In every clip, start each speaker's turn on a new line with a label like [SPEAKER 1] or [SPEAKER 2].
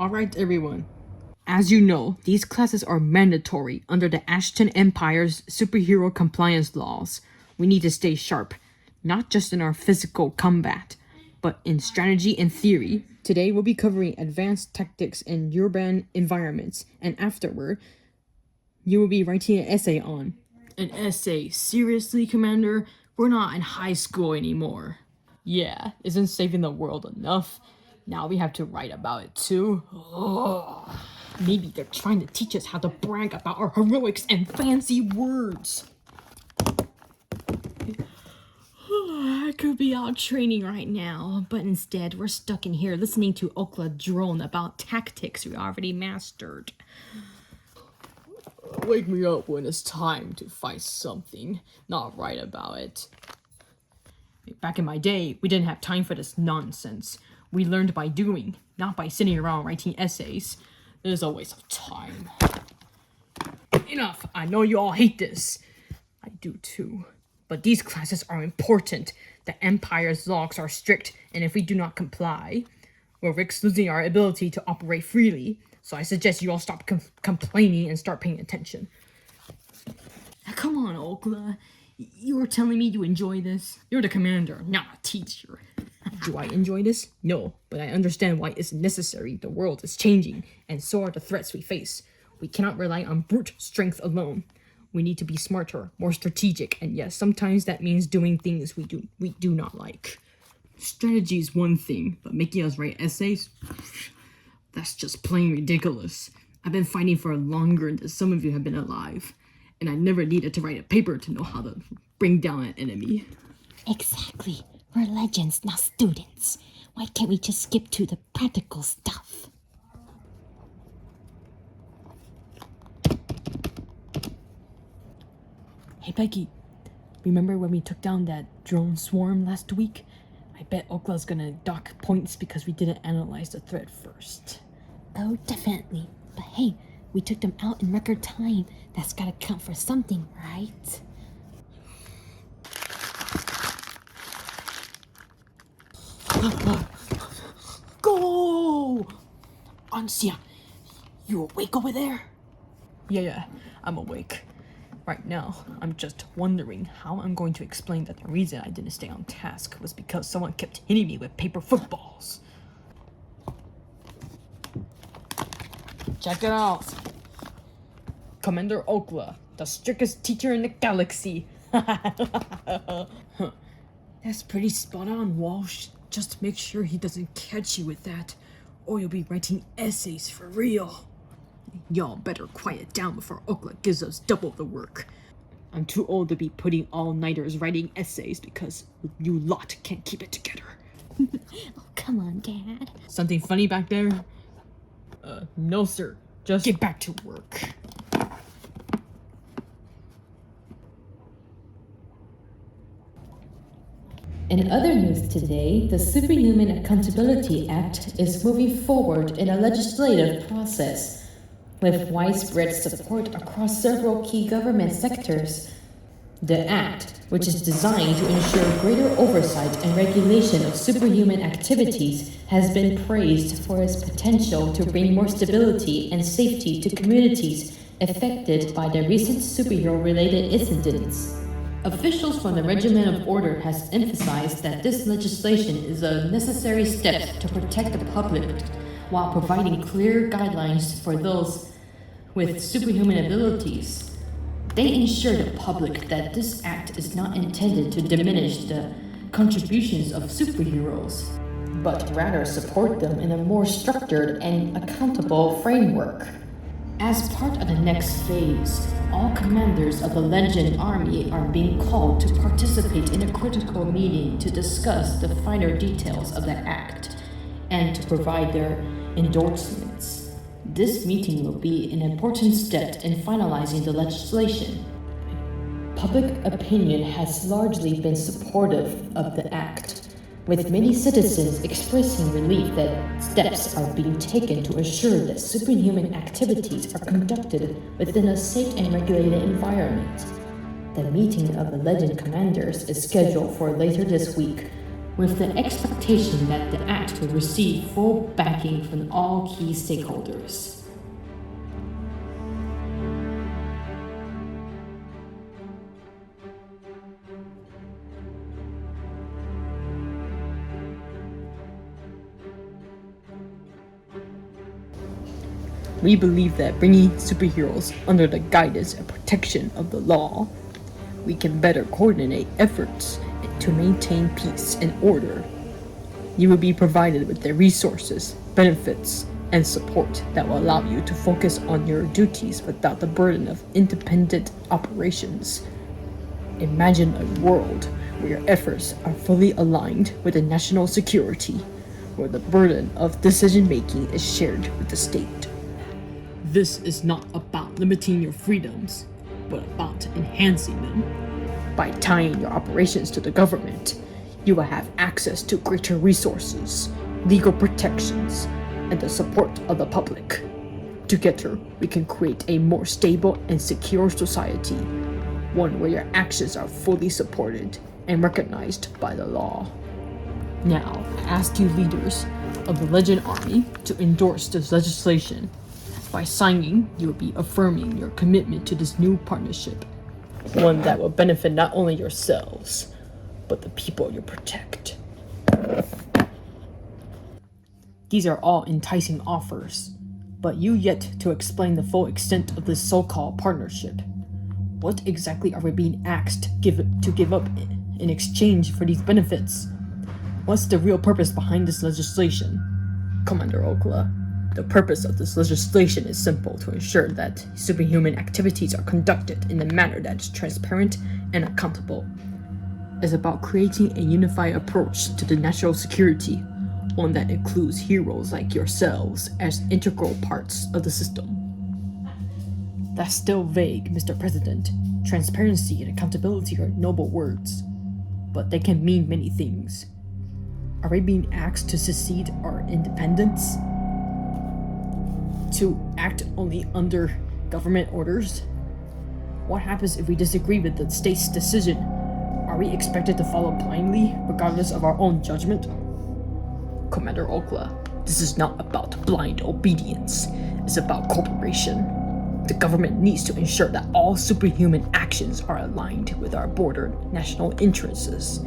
[SPEAKER 1] Alright everyone, as you know, these classes are mandatory under the Ashton Empire's superhero compliance laws. We need to stay sharp, not just in our physical combat, but in strategy and theory. Today we'll be covering advanced tactics in urban environments, and afterward, you will be writing an essay on. An essay? Seriously, Commander? We're not in high school anymore. Yeah, isn't saving the world enough? Now we have to write about it too? Ugh. Maybe they're trying to teach us how to brag about our heroics and fancy words. I could be out training right now, but instead we're stuck in here listening to Okla drone about tactics we already mastered. Wake me up when it's time to fight something, not write about it. Back in my day, we didn't have time for this nonsense. We learned by doing, not by sitting around writing essays. There's a waste of time. Enough! I know you all hate this. I do too. But these classes are important. The Empire's laws are strict, and if we do not comply, we'll risk losing our ability to operate freely. So I suggest you all stop complaining and start paying attention. Come on, Okla. You were telling me you enjoy this? You're the commander, not a teacher. Do I enjoy this? No, but I understand why it's necessary. The world is changing, and so are the threats we face. We cannot rely on brute strength alone. We need to be smarter, more strategic, and yes, sometimes that means doing things we do not like. Strategy is one thing, but making us write essays? That's just plain ridiculous. I've been fighting for longer than some of you have been alive, and I never needed to write a paper to know how to bring down an enemy.
[SPEAKER 2] Exactly. We're legends, not students. Why can't we just skip to the practical stuff?
[SPEAKER 1] Hey Becky, remember when we took down that drone swarm last week? I bet Okla's gonna dock points because we didn't analyze the threat first.
[SPEAKER 2] Oh, definitely. But hey, we took them out in record time. That's gotta count for something, right?
[SPEAKER 1] Go! Ansia, you awake over there? Yeah, I'm awake. Right now, I'm just wondering how I'm going to explain that the reason I didn't stay on task was because someone kept hitting me with paper footballs. Check it out. Commander Okla, the strictest teacher in the galaxy. That's pretty spot on, Walsh. Just make sure he doesn't catch you with that, or you'll be writing essays for real. Y'all better quiet down before Okla gives us double the work. I'm too old to be putting all-nighters writing essays because you lot can't keep it together.
[SPEAKER 2] Oh, come on, Dad.
[SPEAKER 1] Something funny back there? No sir. Just get back to work.
[SPEAKER 3] In other news today, the Superhuman Accountability Act is moving forward in a legislative process, with widespread support across several key government sectors. The act, which is designed to ensure greater oversight and regulation of superhuman activities, has been praised for its potential to bring more stability and safety to communities affected by the recent superhero-related incidents. Officials from the Regiment of Order has emphasized that this legislation is a necessary step to protect the public while providing clear guidelines for those with superhuman abilities. They ensure the public that this act is not intended to diminish the contributions of superheroes, but rather support them in a more structured and accountable framework. As part of the next phase, all commanders of the Legend Army are being called to participate in a critical meeting to discuss the finer details of the act and to provide their endorsements. This meeting will be an important step in finalizing the legislation. Public opinion has largely been supportive of the act, with many citizens expressing relief that steps are being taken to ensure that superhuman activities are conducted within a safe and regulated environment. The meeting of the Legend Commanders is scheduled for later this week, with the expectation that the act will receive full backing from all key stakeholders.
[SPEAKER 1] We believe that bringing superheroes under the guidance and protection of the law, we can better coordinate efforts to maintain peace and order. You will be provided with the resources, benefits, and support that will allow you to focus on your duties without the burden of independent operations. Imagine a world where your efforts are fully aligned with the national security, where the burden of decision-making is shared with the state. This is not about limiting your freedoms, but about enhancing them. By tying your operations to the government, you will have access to greater resources, legal protections, and the support of the public. Together, we can create a more stable and secure society, one where your actions are fully supported and recognized by the law. Now, I ask you leaders of the Legend Army to endorse this legislation. By signing, you will be affirming your commitment to this new partnership, one that will benefit not only yourselves, but the people you protect. These are all enticing offers, but you yet to explain the full extent of this so-called partnership. What exactly are we being asked to give up in exchange for these benefits? What's the real purpose behind this legislation? Commander Okla, the purpose of this legislation is simple: to ensure that superhuman activities are conducted in a manner that is transparent and accountable. It's about creating a unified approach to the national security, one that includes heroes like yourselves as integral parts of the system. That's still vague, Mr. President. Transparency and accountability are noble words, but they can mean many things. Are we being asked to secede our independence? To act only under government orders? What happens if we disagree with the state's decision? Are we expected to follow blindly, regardless of our own judgment? Commander Okla, this is not about blind obedience. It's about cooperation. The government needs to ensure that all superhuman actions are aligned with our border national interests.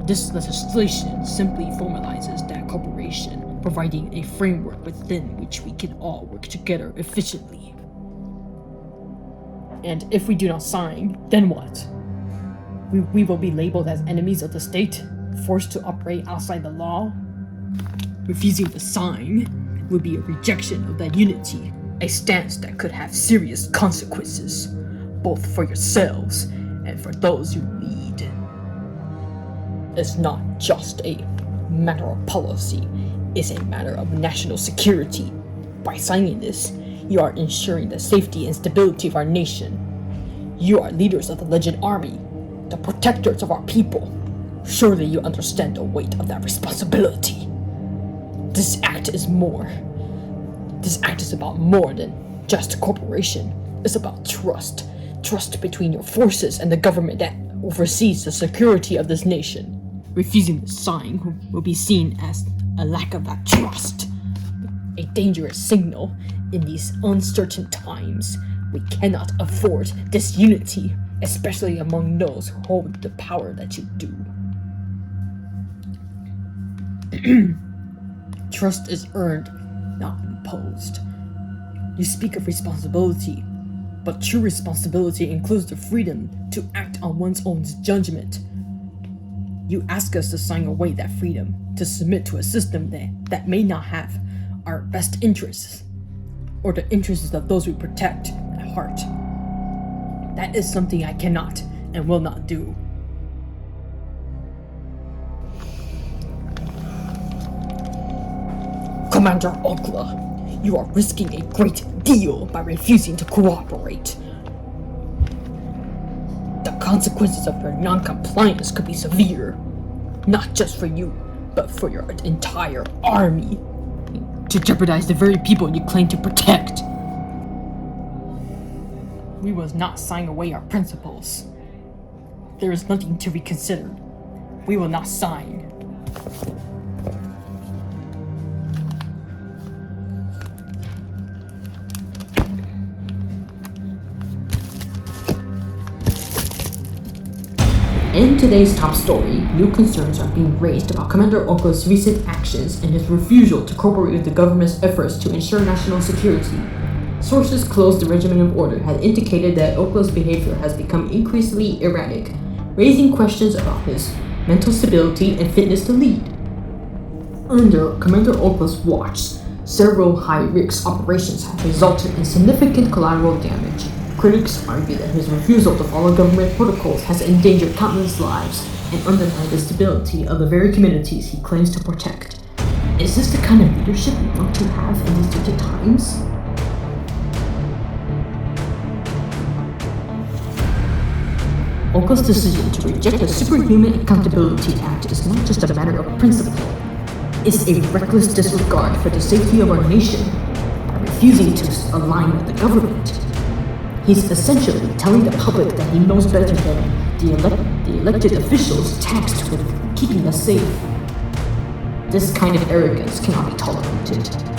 [SPEAKER 1] This legislation simply formalizes that cooperation, providing a framework within which we can all work together efficiently. And if we do not sign, then what? We will be labeled as enemies of the state, forced to operate outside the law. Refusing to sign would be a rejection of that unity, a stance that could have serious consequences, both for yourselves and for those you lead. It's not just a matter of policy, it's a matter of national security. By signing this, you are ensuring the safety and stability of our nation. You are leaders of the Legend Army, the protectors of our people. Surely you understand the weight of that responsibility. This act is more. This act is about more than just cooperation. It's about trust. Trust between your forces and the government that oversees the security of this nation. Refusing to sign will be seen as a lack of that trust. A dangerous signal in these uncertain times. We cannot afford disunity, especially among those who hold the power that you do. Trust is earned, not imposed. You speak of responsibility, but true responsibility includes the freedom to act on one's own judgment. You ask us to sign away that freedom, to submit to a system that may not have our best interests, or the interests of those we protect at heart. That is something I cannot and will not do. Commander Okla, you are risking a great deal by refusing to cooperate. The consequences of your non-compliance could be severe, not just for you, but for your entire army, to jeopardize the very people you claim to protect. We will not sign away our principles. There is nothing to reconsider. We will not sign. In today's top story, new concerns are being raised about Commander Oko's recent actions and his refusal to cooperate with the government's efforts to ensure national security. Sources close to the Regiment of Order had indicated that Oko's behavior has become increasingly erratic, raising questions about his mental stability and fitness to lead. Under Commander Oko's watch, several high-risk operations have resulted in significant collateral damage. Critics argue that his refusal to follow government protocols has endangered countless lives and undermined the stability of the very communities he claims to protect. Is this the kind of leadership we want to have in these turbulent times? Oko's decision to reject the Superhuman Accountability Act is not just a matter of principle. It's a reckless disregard for the safety of our nation by refusing to align with the government. He's essentially telling the public that he knows better than the elected officials tasked with keeping us safe. This kind of arrogance cannot be tolerated.